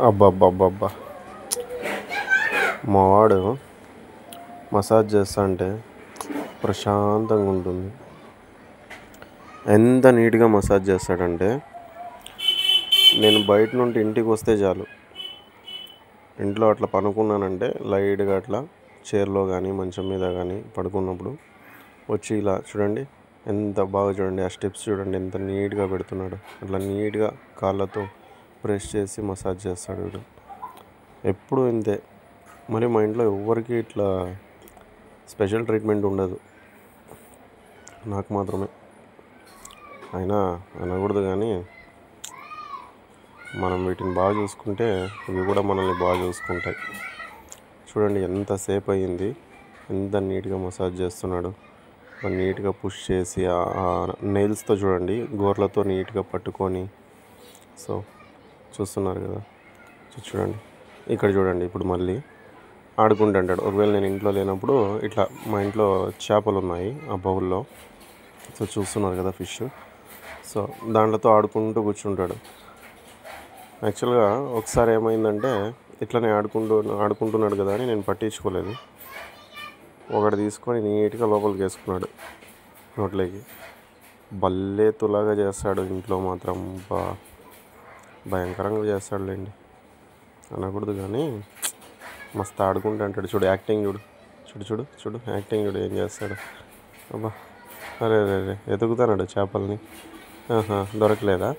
అబ్బబ్బబ్బబ్బా! మా వాడు మసాజ్ చేస్తా అంటే ప్రశాంతంగా ఉంటుంది. ఎంత నీట్గా మసాజ్ చేస్తాడంటే, నేను బయట నుండి ఇంటికి వస్తే చాలు, ఇంట్లో అట్లా పనుకున్నానంటే లైట్గా అట్లా చైర్లో కానీ మంచం మీద కానీ పడుకున్నప్పుడు వచ్చి ఇలా చూడండి, ఎంత బాగా చూడండి, ఆ స్టెప్స్ చూడండి ఎంత నీట్గా పెడుతున్నాడు. అట్లా నీట్గా కాళ్ళతో ప్రెస్ చేసి మసాజ్ చేస్తాడు వీడు. ఎప్పుడు ఇంతే. మరి మా ఇంట్లో ఎవ్వరికి ఇట్లా స్పెషల్ ట్రీట్మెంట్ ఉండదు, నాకు మాత్రమే. అయినా అనకూడదు కానీ మనం వీటిని బాగా చూసుకుంటే ఇవి కూడా మనల్ని బాగా చూసుకుంటాయి. చూడండి ఎంతసేపు అయ్యింది, ఎంత నీట్గా మసాజ్ చేస్తున్నాడు. నీట్గా పుష్ చేసి నెయిల్స్తో చూడండి, గోర్లతో నీట్గా పట్టుకొని. సో చూస్తున్నారు కదా, చూడండి ఇక్కడ చూడండి. ఇప్పుడు మళ్ళీ ఆడుకుంటుంటాడు. ఒకవేళ నేను ఇంట్లో లేనప్పుడు ఇట్లా మా ఇంట్లో చేపలు ఉన్నాయి ఆ బౌల్లో. సో చూస్తున్నారు కదా ఫిష్. సో దాంట్లతో ఆడుకుంటూ కూర్చుంటాడు. యాక్చువల్గా ఒకసారి ఏమైందంటే ఇట్లనే ఆడుకుంటున్నాడు కదా అని నేను పట్టించుకోలేదు. ఒకటి తీసుకొని నీట్గా లోపలికి వేసుకున్నాడు నోట్లోకి. భలే తులాగా చేస్తాడు ఇంట్లో మాత్రం. భయంకరంగా చేస్తాడులేండి, అనకూడదు కానీ మస్తు ఆడుకుంటూ అంటాడు. చూడు యాక్టింగ్, చూడు చూడు చూడు చూడు యాక్టింగ్ చూడు ఏం చేస్తాడు. అబ్బా, అరే రే రే ఎతుకుతున్నాడు చేపల్ని. దొరకలేదా?